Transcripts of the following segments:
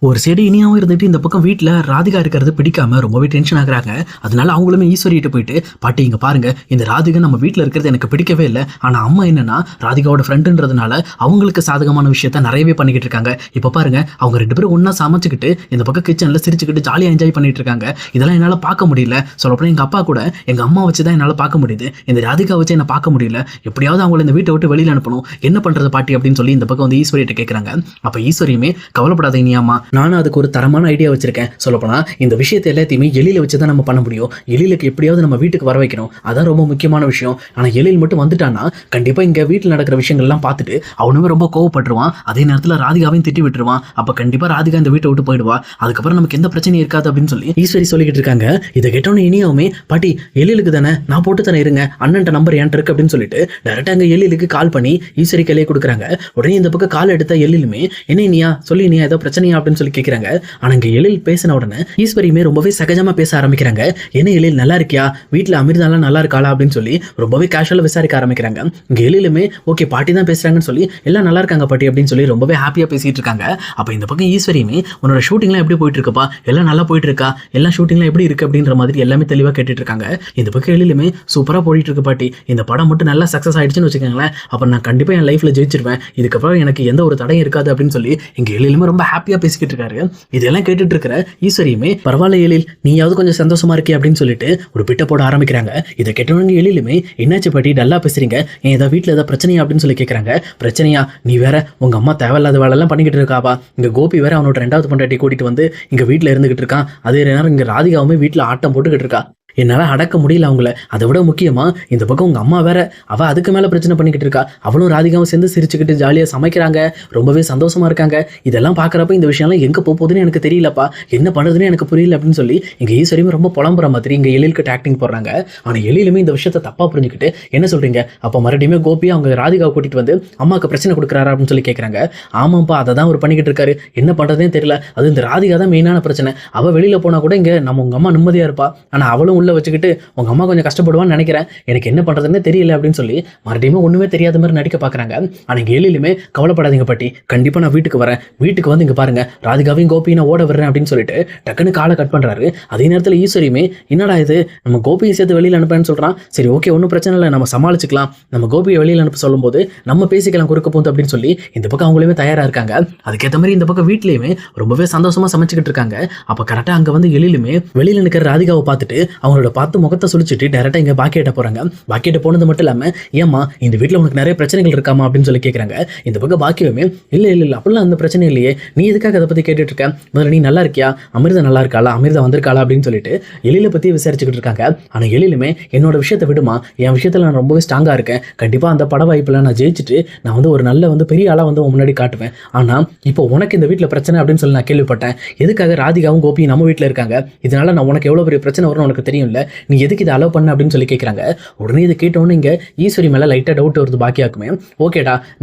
ஒரு சைடு இனியாவும் இருந்துட்டு இந்த பக்கம் வீட்டில் ராதிகா இருக்கிறது பிடிக்காம ரொம்பவே டென்ஷன் ஆகுறாங்க. அதனால அவங்களுமே ஈஸ்வரியிட்ட போயிட்டு, பாட்டி இங்க பாருங்க, இந்த ராதிகா நம்ம வீட்டில் இருக்கிறது எனக்கு பிடிக்கவே இல்லை. ஆனால் அம்மா என்னன்னா ராதிகாவோட ஃப்ரெண்டுன்றதுனால அவங்களுக்கு சாதகமான விஷயத்த நிறையவே பண்ணிக்கிட்டு இருக்காங்க. இப்போ பாருங்க, அவங்க ரெண்டு பேரும் ஒன்றா சமைச்சுக்கிட்டு இந்த பக்கம் கிச்சனில் சிரிச்சுக்கிட்டு ஜாலியாக என்ஜாய் பண்ணிட்டு இருக்காங்க. இதெல்லாம் என்னால் பார்க்க முடியல. சொல்லப்போனால் எங்கள் அப்பா கூட எங்கள் அம்மா வச்சு தான் என்னால் பார்க்க முடியுது. இந்த ராதிகா வச்சு என்ன பார்க்க முடியல. எப்படியாவது அவங்கள இந்த வீட்டை விட்டு வெளியில் அனுப்பணும். என்ன பண்ணுறது பாட்டி அப்படின்னு சொல்லி இந்த பக்கம் வந்து ஈஸ்வரியிட்ட கேட்குறாங்க. அப்போ ஈஸ்வரியுமே கவலைப்படாத இனியாமா, நானும் அதுக்கு ஒரு தரமான ஐடியா வச்சிருக்கேன். சொல்லப்போனால் இந்த விஷயத்தை எல்லாத்தையுமே எலியில் வச்சு தான் நம்ம பண்ண முடியும். எலிலுக்கு எப்படியாவது நம்ம வீட்டுக்கு வர வைக்கணும். அதான் ரொம்ப முக்கியமான விஷயம். ஆனால் எலில் மட்டும் வந்துட்டான்னா கண்டிப்பாக இங்கே வீட்டில் நடக்கிற விஷயங்கள்லாம் பார்த்துட்டு அவனுமே ரொம்ப கோவப்பட்டுருவான். அதே நேரத்தில் ராதிகாவையும் திட்டி விட்டுருவான். அப்போ கண்டிப்பாக ராதிகா இந்த வீட்டை விட்டு போயிடுவா. அதுக்கப்புறம் நமக்கு எந்த பிரச்சனையும் இருக்காது அப்படின்னு சொல்லி ஈஸ்வரி சொல்லிக்கிட்டு இருக்காங்க. இதை கேட்டோன்னு இனியாவுமே, பாட்டி எலிலுக்கு தானே நான் போட்டு தானே இருங்க, அண்ணன்ட்ட நம்பர் ஏன்ட்டு இருக்கு அப்படின்னு சொல்லிட்டு டேரெக்டாக அங்கே எலிலுக்கு கால் பண்ணி ஈஸ்வரி கையிலே கொடுக்குறாங்க. உடனே இந்த பக்கம் கால் எடுத்த எலிலுமே, என்ன இனியா சொல்லி இனியா ஏதோ பிரச்சனையா அப்படின்னு சொல்லி கேட்குறாங்க. ஆனா இங்க எழில் பேசின உடனே ஈஸ்வரியுமே ரொம்பவே சகஜமா பேச ஆரம்பிக்கிறாங்க. என்ன எழில் நல்லா இருக்கியா, வீட்டுல அமிர்தாலாம் நல்லா இருக்காளா அப்படின்னு சொல்லி ரொம்பவே கேஷுவலா விசாரிக்க ஆரம்பிக்கிறாங்க. இங்க எழிலுமே ஓகே பாட்டி தான் பேசுறாங்கன்னு சொல்லி எல்லாம் நல்லா இருக்காங்க பாட்டி அப்படின்னு சொல்லி ரொம்பவே ஹாப்பியா பேசிட்டு இருக்காங்க. அப்ப இந்த பக்கம் ஈஸ்வரியுமே, உன்னோட ஷூட்டிங்லாம் எப்படி போயிட்டு இருக்குப்பா, எல்லாம் நல்லா போயிட்டு இருக்கா, எல்லா ஷூட்டிங்லாம் எப்படி இருக்கு அப்படின்ற மாதிரி எல்லாமே தெளிவா கேட்டுட்டு இருக்காங்க. இந்த பக்கம் எழிலுமே சூப்பரா போயிட்டு இருக்கு பாட்டி, இந்த படம் மட்டும் நல்லா சக்சஸ் ஆயிடுச்சுன்னு வச்சுக்கோங்களேன், அப்ப நான் கண்டிப்பா என் லைஃப்ல ஜெயிச்சிருவேன், இதுக்கப்புறம் எனக்கு எந்த ஒரு தடையும் இருக்காது அப்படின்னு சொல்லி இங்க எழிலுமே ரொம்ப ஹாப்பியா பேசிக்கிட்டு இருக்காரு. இதெல்லாம் கேட்டுட்டு இருக்கிற ஈஸ்வரியுமே, பரவாயில்ல எழில், நீயாவது கொஞ்சம் சந்தோஷமா இருக்கே அப்படின்னு சொல்லிட்டு ஒரு பிட்ட போட ஆரம்பிக்கிறாங்க. இதை கேட்டவங்க எழிலுமே, என்னாச்சு பாட்டி டல்லா பேசுறீங்க, ஏன் ஏதாவது வீட்டில் ஏதாவது பிரச்சனையா அப்படின்னு சொல்லி கேட்குறாங்க. பிரச்சனையா, நீ வேற உங்க அம்மா தேவையில்லாத வேலையெல்லாம் பண்ணிக்கிட்டு இருக்காப்பா, இங்க கோபி வேற அவனோட 2வது பொண்டாட்டி கூட்டிட்டு வந்து இங்க வீட்டில் இருந்துகிட்டு இருக்கான். அதே நேரம் இங்க ராதிகாவுமே வீட்டில் ஆட்டம் போட்டுக்கிட்டு இருக்கா. என்னால் அடக்க முடியல அவங்கள. அதை விட முக்கியமாக இந்த பக்கம் உங்கள் அம்மா வேற, அவள் அதுக்கு மேலே பிரச்சனை பண்ணிக்கிட்டு இருக்கா. அவளும் ராதிகாவும் சேர்ந்து சிரிச்சுக்கிட்டு ஜாலியாக சமைக்கிறாங்க, ரொம்பவே சந்தோஷமா இருக்காங்க. இதெல்லாம் பார்க்குறப்ப இந்த விஷயம்லாம் எங்கே போகுதுன்னு எனக்கு தெரியலப்பா, என்ன பண்ணுறதுன்னு எனக்கு புரியல அப்படின்னு சொல்லி இங்கே ஈஸ்வரியுமே ரொம்ப புலம்புற மாதிரி இங்கே எழிலுக்கு ஆக்டிங் போடுறாங்க. ஆனால் எழிலுமே இந்த விஷயத்தை தப்பாக புரிஞ்சுக்கிட்டு, என்ன சொல்கிறீங்க, அப்போ மறுபடியுமே கோபியை அவங்க ராதிகாவை கூட்டிகிட்டு வந்து அம்மாவுக்கு பிரச்சனை கொடுக்குறாரா அப்படின்னு சொல்லி கேட்குறாங்க. ஆமாப்பா, அதை தான் அவர் பண்ணிக்கிட்டு இருக்காரு, என்ன பண்ணுறதுனே தெரியல. அது இந்த ராதிகா தான் மெயினான பிரச்சனை. அவள் வெளியில் போனால் கூட இங்கே நம்ம உங்கள் அம்மா நிம்மதியாக இருப்பா, ஆனால் அவளும் உள்ள வச்சுக்கிட்டு உங்க அம்மா கொஞ்சம் கஷ்டப்படுவான்னு நினைக்கிறேன், எனக்கு என்ன பண்றதுன்னு தெரியல அப்படின்னு சொல்லி மறுபடியும் ஒண்ணுமே தெரியாத மாதிரி நடிக்க பாக்குறாங்க. ஆனா எழிலுமே, கவலைப்படாதீங்க பாட்டி, கண்டிப்பா நான் வீட்டுக்கு வரேன், வீட்டுக்கு வந்து இங்க பாருங்க ராதிகாவையும் கோபியும் ஓட விடுறேன் அப்படின்னு சொல்லிட்டு டக்குன்னு காலை கட் பண்றாரு. அதே நேரத்தில் ஈஸ்வரியுமே, என்னடா இது, நம்ம கோபியை சேர்த்து வெளியில் அனுப்புறேன்னு சொல்றான், சரி ஓகே ஒன்றும் பிரச்சனை இல்லை, நம்ம சமாளிச்சுக்கலாம், நம்ம கோபியை வெளியில் அனுப்ப சொல்லும் போது நம்ம பேசிக்கலாம் குறுக்க போகுது அப்படின்னு சொல்லி இந்த பக்கம் அவங்களுமே தயாரா இருக்காங்க. அதுக்கேற்ற மாதிரி இந்த பக்கம் வீட்லயுமே ரொம்பவே சந்தோஷமா சமைச்சுக்கிட்டு இருக்காங்க. அப்ப கரெக்டா அங்க வந்து எழிலுமே வெளியில நிற்கிற ராதிகாவை பார்த்துட்டு அவங்களோட பார்த்து முகத்தை சுழிச்சிட்டு டேரக்டா இங்க பாக்கியிட்ட போறாங்க. பாக்கியிட்ட போனது மட்டும் இல்லாம, ஏமா இந்த வீட்டுல உனக்கு நிறைய பிரச்சனைகள் இருக்காமா அப்படின்னு சொல்லி கேட்கறாங்க. இந்த பக்கம் பாக்கியமே, இல்ல இல்ல இல்ல அப்படிலாம் அந்த பிரச்சனை இல்லையே, நீ எதுக்காக அதை பத்தி கேட்டுட்டு இருக்க, முதல்ல நீ நல்லா இருக்கியா, அமிர்தா நல்லா இருக்காளா, அமிர்தா வந்திருக்காளா அப்படின்னு சொல்லிட்டு எழில பத்தி விசாரிச்சுக்கிட்டு இருக்காங்க. ஆனா எழிலுமே, என்னோட விஷயத்தை விடுமா, என் விஷயத்துல நான் ரொம்பவே ஸ்ட்ராங்கா இருக்கேன், கண்டிப்பா அந்த பட வாய்ப்புல நான் ஜெயிச்சுட்டு நான் வந்து ஒரு நல்ல வந்து பெரிய ஆளா வந்து முன்னாடி காட்டுவேன். ஆனா இப்போ உனக்கு இந்த வீட்டுல பிரச்சனை அப்படின்னு சொல்லி நான் கேள்விப்பட்டேன், எதுக்காக ராதிகாவும் கோபியும் நம்ம வீட்டுல இருக்காங்க, இதனால நான் உனக்கு எவ்வளவு பெரிய பிரச்சனை வரும்னு உனக்கு தெரியும்ல, நீ எதுக்கு இதை அலோவ் பண்ண அப்படின்னு சொல்லி கேட்குறாங்க. உடனே இதை கேட்டோன்னு இங்கே ஈஸ்வரி மேலே லைட்டாக டவுட் வருது பாக்கியாக்குமே. ஓகேடா,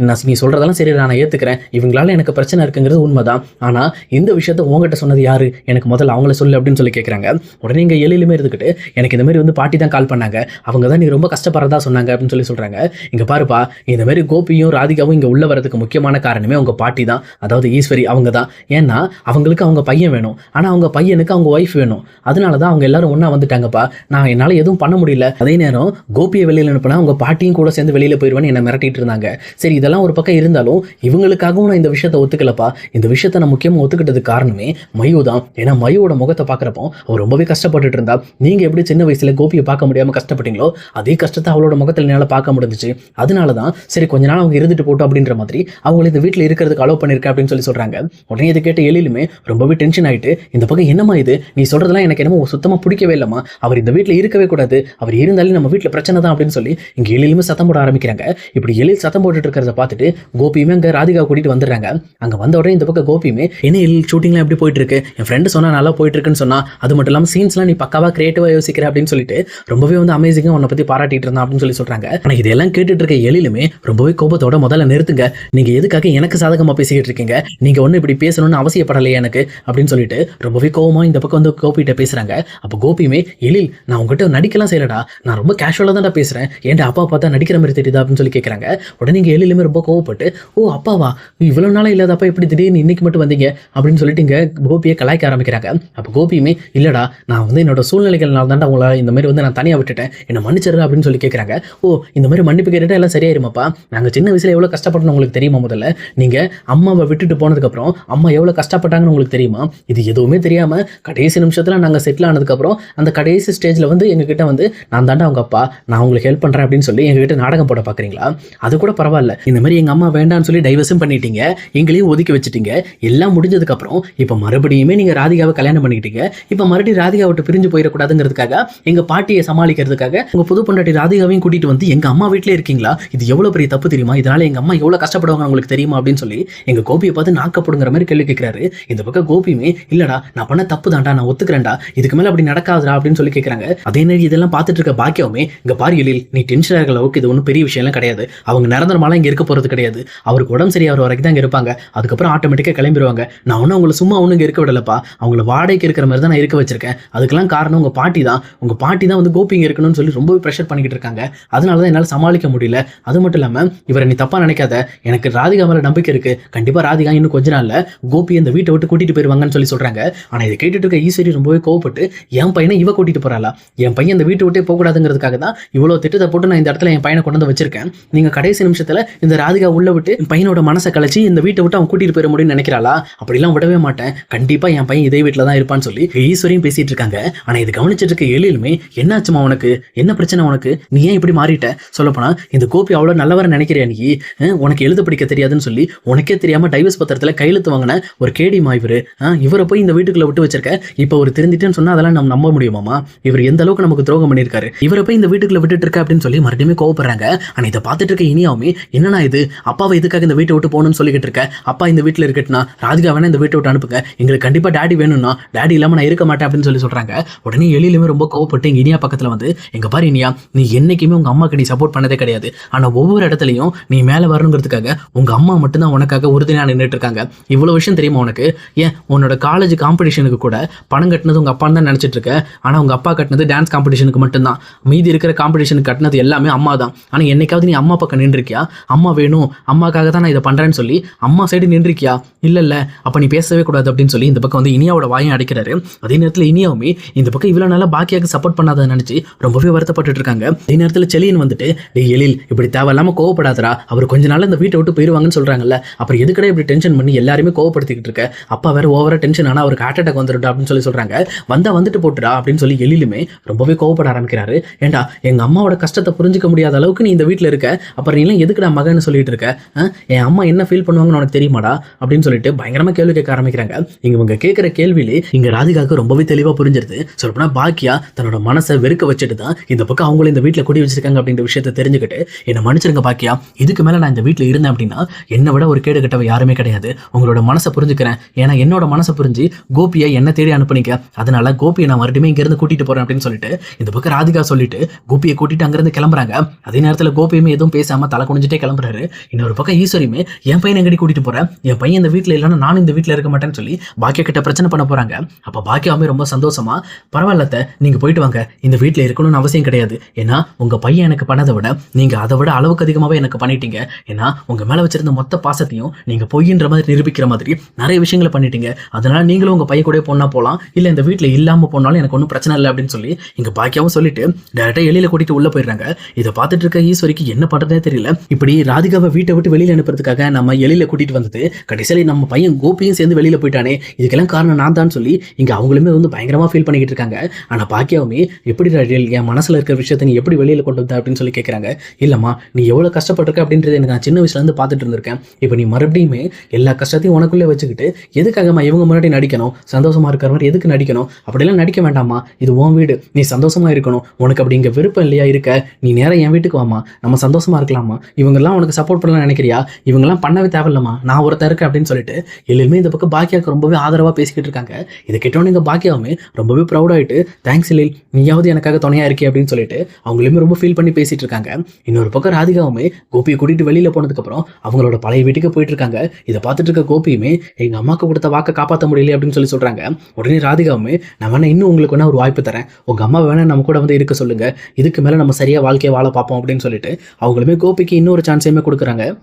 நீ சொல்கிறதெல்லாம் சரி, நான் ஏற்றுக்கிறேன், இவங்களால எனக்கு பிரச்சனை இருக்குங்கிறது உண்மைதான், ஆனால் இந்த விஷயத்த உங்ககிட்ட சொன்னது யாரு, எனக்கு முதல்ல அவங்கள சொல்லு அப்படின்னு சொல்லி கேட்குறாங்க. உடனே இங்கே எழிலுமே இருந்துக்கிட்டு, எனக்கு இந்த மாதிரி வந்து பாட்டி தான் கால் பண்ணாங்க, அவங்க தான் நீ ரொம்ப கஷ்டப்படுறதா சொன்னாங்க அப்படின்னு சொல்லி சொல்கிறாங்க. இங்கே பாருப்பா, இந்த மாதிரி கோபியும் ராதிகாவும் இங்கே உள்ள வரதுக்கு முக்கியமான காரணமே அவங்க பாட்டி தான், அதாவது ஈஸ்வரி அவங்க தான். ஏன்னா அவங்களுக்கு அவங்க பையன் வேணும், ஆனால் அவங்க பையனுக்கு அவங்க ஒய்ஃப் வேணும், அதனால தான் அவங்க எல்லாரும் ஒன்றா வந்துட்டாங்கப்பா, நான் என்னால் எதுவும் பண்ண முடியல. அதே நேரம் கோபியை வெளியில் அனுப்பினா அவங்க பாட்டியும் கூட சேர்ந்து வெளியில் போயிடுவேன்னு என்ன மிரட்டிட்டு இருந்தாங்க. சரி இதெல்லாம் ஒரு பக்கம் இருந்தாலும் இவங்களுக்காகவும் நான் இந்த விஷயத்தை ஒத்துக்கலப்பா, இந்த விஷயத்தை நான் முக்கியமாக ஒத்துக்கிட்டதுக்கு காரணமே மயு தான். ஏன்னா மயுவோட முகத்தை பார்க்குறப்போ அவர் ரொம்பவே கஷ்டப்பட்டுட்டு இருந்தா, நீங்க எப்படி சின்ன வயசுல கோபியை பார்க்க முடியாமல் கஷ்டப்பட்டீங்களோ அதே கஷ்டத்தை அவளோட முகத்தில் என்னால் பார்க்க முடிஞ்சிச்சு, அதனால தான் சரி கொஞ்ச நாள் அவங்க இருந்துட்டு போட்டோம் அப்படின்ற மாதிரி அவங்களை இந்த வீட்டில் இருக்கிறதுக்கு அலோவ் பண்ணியிருக்கேன் அப்படின்னு சொல்லி சொல்றாங்க. உடனே இதை கேட்ட எழிலுமே ரொம்பவே டென்ஷன் ஆயிட்டு, இந்த பக்கம் என்னமா இது, நீ சொல்றதெல்லாம் எனக்கு என்னமோ சுத்தமாக பிடிக்கவே இல்லைம்மா, அவர் இந்த வீட்டில் இருக்கவே கூடாது, அவர் இருந்தாலும் நம்ம வீட்டில் பிரச்சனை தான் அப்படின்னு சொல்லி இங்கே எழிலுமே சத்தம் போட ஆரம்பிக்கிறாங்க. இப்படி எழில் சத்தம் போட்டுட்டு இருக்கிறத பார்த்துட்டு கோபியுமே அங்கே ராதிகா கூட்டிட்டு வந்துடுறாங்க. அங்கே வந்த உடனே இந்த பக்கம் கோபியுமே, என்ன எழில் ஷூட்டிங்லாம் எப்படி போயிட்டு இருக்கு, என் ஃப்ரெண்டு சொன்னா நல்லா போயிட்டு இருக்குன்னு சொன்னா, அது மட்டும் இல்லாமல் சீன்ஸ்லாம் நீ பக்காவா கிரியேட்டிவா யோசிக்கிற அப்படின்னு சொல்லிட்டு ரொம்பவே வந்து அமேசிங்காக உன்னை பற்றி பாராட்டிட்டு இருந்தான் அப்படின்னு சொல்லி சொல்றாங்க. ஆனால் இதெல்லாம் கேட்டுட்டு இருக்க எழிலுமே ரொம்பவே கோபத்தோட, முதல்ல நிறுத்துங்க, நீங்க எதுக்காக எனக்கு சாதகமாக பேசிக்கிட்டு இருக்கீங்க, நீங்க ஒன்றும் இப்படி பேசணும்னு அவசியப்படலையே எனக்கு அப்படின்னு சொல்லிட்டு ரொம்பவே கோபமா இந்த பக்கம் வந்து கோபிகிட்ட பேசுறாங்க. அப்போ கோபியுமே, எழில் நான் உங்ககிட்ட நடிக்கலாம் செய்யலடா, நான் ரொம்ப கேஷுவலாக தான்டா பேசுகிறேன், ஏன்டா அப்பா பார்த்தா நடிக்கிற மாதிரி தெரியுதா அப்படின்னு சொல்லி கேட்குறாங்க. உடனே இங்கே எழிலுமே ரொம்ப கோவப்பட்டு, ஓ அப்பாவா, இவ்வளோ நாளாக இல்லாத அப்பா எப்படி திடீர்னு இன்னைக்கு மட்டும் வந்தீங்க அப்படின்னு சொல்லிட்டு இங்கே கோபியை கலாய்க்க ஆரம்பிக்கிறாங்க. அப்போ கோபியுமே இல்லடா நான் வந்து என்னோட சூழ்நிலைகள்னால தான்டா உங்களை இந்த மாதிரி வந்து நான் தனியாக விட்டுட்டேன், என்னை மன்னிச்சிரு அப்படின்னு சொல்லி கேட்குறாங்க. ஓ இந்த மாதிரி மன்னிப்பு கேட்டுட்டு எல்லாம் சரியாயிருமாப்பா, நாங்கள் சின்ன வயசுல எவ்வளோ கஷ்டப்பட்டோம் உங்களுக்கு தெரியுமா, முதல்ல நீங்கள் அம்மாவை விட்டுட்டு போனதுக்கப்புறம் அம்மா எவ்வளோ கஷ்டப்பட்டாங்கன்னு உங்களுக்கு தெரியுமா, இது எதுவுமே தெரியாமல் கடைசி நிமிஷத்தில் நாங்கள் செட்டில் ஆனதுக்கப்புறம் அந்த கடைசி ஸ்டேஜில் வந்து எங்ககிட்ட வந்து நான் தாண்டா அவங்க அப்பா, நான் உங்களுக்கு ஹெல்ப் பண்ணுறேன் அப்படின்னு சொல்லி எங்ககிட்ட நாடகம் போட பார்க்குறீங்களா, அது கூட பரவாயில்ல, இந்த மாதிரி எங்கள் அம்மா வேண்டான்னு சொல்லி டைவர்ஸும் பண்ணிட்டீங்க, எங்களையும் ஒதுக்கி வச்சுட்டீங்க, எல்லாம் முடிஞ்சதுக்கப்புறம் இப்போ மறுபடியுமே நீங்கள் ராதிகாவை கல்யாணம் பண்ணிக்கிட்டீங்க, இப்போ மறுபடியும் ராதிகா விட்டு பிரிஞ்சு போயிடக்கூடாதுங்கிறதுக்காக எங்கள் பாட்டியை சமாளிக்கிறதுக்காக உங்கள் புது பொண்டாட்டி ராதிகாவையும் கூட்டிகிட்டு வந்து எங்கள் அம்மா வீட்டிலே இருக்கீங்களா, இது எவ்வளோ பெரிய தப்பு தெரியுமா, இதனால் எங்கள் அம்மா எவ்வளோ கஷ்டப்படுவாங்க உங்களுக்கு தெரியுமா அப்படின்னு சொல்லி எங்கள் கோபியை பார்த்து நாக்கப்படுங்கிற மாதிரி கேள்வி கேட்குறாரு. இந்த பக்கம் கோபியுமே இல்லடா நான் பண்ண தப்பு தான்டா, நான் ஒத்துக்கிறேன்டா, இதுக்கு மேலே அப்படி நடக்காதுடா அப்படின்னு சொல்லி கேட்குறாங்க. அதே நேரம் இதெல்லாம் பார்த்துட்டு இருக்க பாக்கியவுமே இங்கே பாரு எழில், நீ டென்ஷன் ஆகிற அளவுக்கு இது ஒன்றும் பெரிய விஷயம்லாம் கிடையாது, அவங்க நிரந்தரமாலாம் இங்கே இருக்க போகிறது கிடையாது, அவருக்கு உடம்பு சரியாகிற வரைக்கும் தான் இங்கே இருப்பாங்க, அதுக்கப்புறம் ஆட்டோமேட்டிக்காக கிளம்பிடுவாங்க, நான் ஒன்றும் அவங்களை சும்மா ஒன்றும் இங்கே இருக்க விடலப்பா, அவங்கள வாடகைக்கு இருக்கிற மாதிரி தான் நான் இருக்க வச்சிருக்கேன், அதுக்கெல்லாம் காரணம் உங்கள் பாட்டி தான் வந்து கோபி இங்கே இருக்கணும்னு சொல்லி ரொம்பவே ப்ரெஷர் பண்ணிக்கிட்டு இருக்காங்க, அதனால தான் என்னால் சமாளிக்க முடியல, அது மட்டும் இல்லாமல் இவரை நீ தப்பாக நினைக்காத, எனக்கு ராதிகா மேலே நம்பிக்கை இருக்கு, கண்டிப்பாக ராதிகா இன்னும் கொஞ்ச நாள்ல கோபி இந்த வீட்டை விட்டு கூட்டிட்டு போயிருவாங்கன்னு சொல்லி சொல்றாங்க. ஆனால் இதை கேட்டுட்டு இருக்க ஈஸ்வரி ரொம்பவே கோவப்பட்டு என் பையனை இவ கூட்டிட்டு போறாளா, என் பையன் இந்த வீட்டை விட்டே போகக்கூடாதுங்கிறதுக்காக தான் இவ்வளோ திட்டத்தை போட்டு நான் இந்த இடத்துல என் பையனை கொண்டு வந்து வச்சிருக்கேன், நீங்க கடைசி நிமிஷத்துல இந்த ராதிகா உள்ள விட்டு என் பையனோட மனசை கழிச்சு இந்த வீட்டை விட்டு அவன் கூட்டிட்டு போயிட முடியும்னு நினைக்கிறாளா, அப்படிலாம் விடவே மாட்டேன், கண்டிப்பா என் பையன் இதே வீட்டில் தான் இருப்பான்னு சொல்லி ஈஸ்வரியும் பேசிட்டு இருக்காங்க. ஆனால் இது கவனிச்சிட்டு இருக்க எழிலுமே என்னாச்சுமா உனக்கு, என்ன பிரச்சனை உனக்கு, நீ ஏன் இப்படி மாறிட்ட, சொல்லப்போனா இந்த கோபி அவ்வளோ நல்லவரை நினைக்கிறியா நீ, உனக்கு எழுத படிக்க தெரியாதுன்னு சொல்லி உனக்கே தெரியாம டைவர்ஸ் பத்திரத்தில் கையெழுத்து வாங்கின ஒரு கேடிமா இவரை போய் இந்த வீட்டுக்குள்ள விட்டு வச்சிருக்க, இப்போ ஒரு திருந்திட்டேன்னு சொன்னா அதெல்லாம் நம்ம நம்ப முடியுமாமா, இவர் எந்த அளவுக்கு நமக்கு துரோகம் பண்ணியிருக்காரு, இவரை போய் இந்த வீட்டுக்குள்ள விட்டுட்டு இருக்க அப்படின்னு சொல்லி மறுபடியும் கோவப்படுறாங்க. ஆனால் இதை பார்த்துட்டு இருக்க இனியாவுமே என்னன்னா இது, அப்பாவை இதுக்காக இந்த வீட்டை விட்டு போகணும்னு சொல்லிக்கிட்டு இருக்க, அப்பா இந்த வீட்டில் இருக்கட்டுனா ராதிகா வேணா இந்த வீட்டை விட்டு அனுப்புங்க, எங்களுக்கு கண்டிப்பா டாடி வேணும்னா டாடி இல்லாம நான் இருக்க மாட்டேன் அப்படின்னு சொல்லி சொல்றாங்க. உடனே எழிலுமே ரொம்ப கோவப்பட்டு எங்க இனியா பக்கத்துல வந்து எங்க பாரு இனியா, நீ என்னைக்குமே உங்க அம்மாக்கு நீ சப்போர்ட் பண்ணதே கிடையாது, ஆனா ஒவ்வொரு இடத்துலையும் நீ மேலே வரணுங்கிறதுக்காக உங்க அம்மா மட்டும்தான் உனக்காக உறுதியாக நின்றுட்டு இருக்காங்க, இவ்வளோ விஷயம் தெரியுமா உனக்கு, ஏன் உன்னோட காலேஜ் காம்படிஷனுக்கு கூட பணம் கட்டினது உங்க அப்பான்னு தான் நினைச்சிட்டு இருக்க, ஆனா உங்க அப்பா கட்டினது டான்ஸ் காம்படிஷனுக்கு மட்டும்தான், மீதி இருக்கிற காம்படிஷனுக்கு கட்டினது எல்லாமே அம்மா தான், ஆனா என்னைக்காவது நீ அம்மா பக்கம் நின்றுருக்கியா, அம்மா வேணும் அம்மாக்காக தான் நான் இதை பண்றேன்னு சொல்லி அம்மா சைடு நின்றுருக்கியா, இல்ல அப்ப நீ பேசவே கூடாது அப்படின்னு சொல்லி இந்த பக்கம் வந்து இனியாவோட வாயும் அடைக்கிறாரு. அதே நேரத்தில் இனியாவுமே இந்த பக்கம் இவ்வளவு நாளா பாக்கியாக்கு சப்போர்ட் பண்ணாத நினைச்சு ரொம்பவே வருத்தப்பட்டு இருக்காங்க. அதே நேரத்தில் செலியன் வந்துட்டு எழில் இப்படி தேவையில்லாம கோவப்படாதரா, அவர் கொஞ்ச நாள் இந்த வீட்டை விட்டு போயிருவாங்கன்னு சொல்றாங்கல்ல, அப்புறம் எதுக்கடா இப்படி டென்ஷன் பண்ணி எல்லாருமே கோவப்படுத்திக்கிட்டு இருக்க, அப்பா வேற ஓவரா டென்ஷன் ஆனா அவருக்கு ஹார்ட் அட்டாக் வந்துருடா அப்படின்னு சொல்லி சொல்றாங்க. வந்துட்டு போட்டுடா அப்படின்னு சொல்லி எழிலுமே ரொம்பவே கோவப்பட ஆரம்பிக்கிறாரு. ஏண்டா எங்க அம்மாவோட கஷ்டத்தை புரிஞ்சுக்க முடியாத அளவுக்கு நீ இந்த வீட்டில் இருக்க, அப்புறம் நீ எல்லாம் எதுக்குடா மகன்னு சொல்லிட்டு இருக்க, என் அம்மா என்ன ஃபீல் பண்ணுவாங்கன்னு உனக்கு தெரியுமாடா அப்படின்னு சொல்லிட்டு பயங்கரமா கேள்வி கேட்க ஆரம்பிக்கிறாங்க. இவங்க கேட்கிற கேள்வியிலே இங்க ராதிகாவுக்கு ரொம்பவே தெளிவா புரிஞ்சிருது. சொல்லப்போனா பாக்கியா தன்னோட மனசை வெறுக்க வச்சுட்டு தான் இந்த பக்கம் அவங்களும் இந்த வீட்டில் குடி வச்சிருக்காங்க அப்படின்ற விஷயத்தை தெரிஞ்சுக்கிட்டு என்ன மன்னிச்சிருங்க பாக்கியா, இதுக்கு மேல நான் இந்த வீட்டில் இருந்தேன் அப்படின்னா என்னை விட ஒரு கேடு கட்டவ யாருமே கிடையாது, உங்களோட மனசை புரிஞ்சுக்கிறேன், ஏன்னா என்னோட மனசை புரிஞ்சு கோபியை என்ன தேடி அனுப்புனீங்க, அதனால கோபியை நான் மறுபடியும் இங்க இருந்து கூட்டிட்டு போறேன் அப்படின்னு சொல்லிட்டு இந்த பக்கம் ராதிகா சொல்லிட்டு கோபியை கூட்டிட்டு அங்கிருந்து கிளம்புறாங்க. அதே நேரத்தில் கோபியுமே எதுவும் பேசாம தலை குனிஞ்சிட்டே கிளம்புறாரு. இன்னொரு பக்கம் ஈஸ்வரியுமே என் பையன் எங்கடி கூட்டிட்டு போறேன், என் பையன் இந்த வீட்டில் இல்லைன்னா நானும் இந்த வீட்டில் இருக்க மாட்டேன்னு சொல்லி பாக்கியா கிட்ட பிரச்சனை பண்ண போறாங்க. அப்ப பாக்கியாவுமே ரொம்ப சந்தோஷமா பரவாயில்லத்த நீங்க போயிட்டு வாங்க, இந்த வீட்டில் இருக்கணும்னு அவசியம் கிடையாது, ஏன்னா உங்க பையன் எனக்கு பண்ணதை விட நீங்க அதை விட அளவுக்கு அதிகமாகவே எனக்கு பண்ணிட்டீங்க, ஏன்னா உங்க மேல வச்சிருந்த மொத்த பாசத்தையும் நீங்க பொய்ன்ற மாதிரி நிரூபிக்கிற மாதிரி நிறைய விஷயங்களை பண்ணிட்டீங்க, அதனால நீங்களும் உங்க பையன் கூட போனா போலாம், இல்ல இந்த வீட்டில் இல்லாம போனாலும் எனக்கு ஒன்றும் பிரச்சனை இல்லை அப்படின்னு சொல்லி இங்க பாக்கியாவும் சொல்லிட்டு டேரக்டா எழில கூட்டிட்டு உள்ள போயிடுறாங்க. இதை பார்த்துட்டு இருக்க ஈஸ்வரிக்கு என்ன பண்றதே தெரியல. இப்படி ராதிகாவை வீட்டை விட்டு வெளியில அனுப்புறதுக்காக நம்ம எழில கூட்டிட்டு வந்தது கடைசியில நம்ம பையன் கோபியும் சேர்ந்து வெளியில போயிட்டானே, இதுக்கெல்லாம் காரணம் நான் தான் சொல்லி இங்க அவங்களுமே வந்து பயங்கரமா ஃபீல் பண்ணிக்கிட்டு இருக்காங்க. ஆனா பாக்கியாவுமே எப்படி என் மனசுல இருக்கிற விஷயத்தை நீ எப்படி வெளியில கொண்டு வந்த அப்படின்னு சொல்லி கேட்கறாங்க. இல்லம்மா நீ எவ்வளவு கஷ்டப்பட்டிருக்க அப்படின்றது எனக்கு நான் சின்ன வயசுல இருந்து பார்த்துட்டு இருந்திருக்கேன், இப்போ நீ மறுபடியுமே எல்லா கஷ்டத்தையும் உனக்குள்ளே வச்சுக்கிட்டு எதுக்காகம்மா இவங்க முன்னாடி நடிக்கணும், சந்தோஷமா இருக்கிற மாதிரி எதுக்கு நடிக்கணும், அப்படிலாம் நடிக்க வேண்டாமா, இது உன் வீடு, நீ சந்தோஷமா இருக்கணும், உனக்கு அப்படி இங்க விருப்பம் இல்லையா இருக்க, நீ நேரம் என் வீட்டுக்கு வாமா, நம்ம சந்தோஷமா இருக்கலாமா, இவங்கெல்லாம் உனக்கு சப்போர்ட் பண்ணலாம் நினைக்கிறியா, இவங்கெல்லாம் பண்ணவே தேவையில்லம்மா, நான் ஒருத்தர் இருக்கேன் அப்படின்னு சொல்லிட்டு எல்லாருமே இந்த பக்கம் பாக்கியாவுக்கு ரொம்பவே ஆதரவா பேசிக்கிட்டு இருக்காங்க. இதை கேட்டோன்னு இங்க பாக்கியாவுமே ரொம்பவே ப்ரௌட் ஆயிட்டு தேங்க்ஸ் இல்லை நீயாவது எனக்காக துணையா இருக்கே அப்படின்னு சொல்லிட்டு அவங்களுமே ரொம்ப ஃபீல் பண்ணி பேசிட்டு இருக்காங்க. இன்னொரு பக்கம் ராதிகாவுமே கோபியை கூட்டிட்டு வெளியில போனதுக்கு அப்புறம் அவங்களோட பழைய வீட்டுக்கு போயிட்டு இருக்காங்க. இதை பார்த்துட்டு இருக்க கோபியுமே எங்க அம்மாக்கு கொடுத்த வாக்கை காப்பாற்ற முடியல அப்படின்னு சொல்லி சொல்றாங்க. உடனே ராதிகாவுமே நான் வேணா இன்னும் உங்களுக்கு வேணா ஒரு வாய்ப்பு வாய்ப்பு தரேன். உங்க அம்மா வேணா நம்ம கூட வந்து இருக்க சொல்லுங்க. இதுக்கு மேல நம்ம சரியா வாழ்க்கைய வாழ பார்ப்போம் அப்படின்னு சொல்லிட்டு, அவங்களுமே கோபிக்கு இன்னொரு சான்ஸையுமே குடுக்குறாங்க.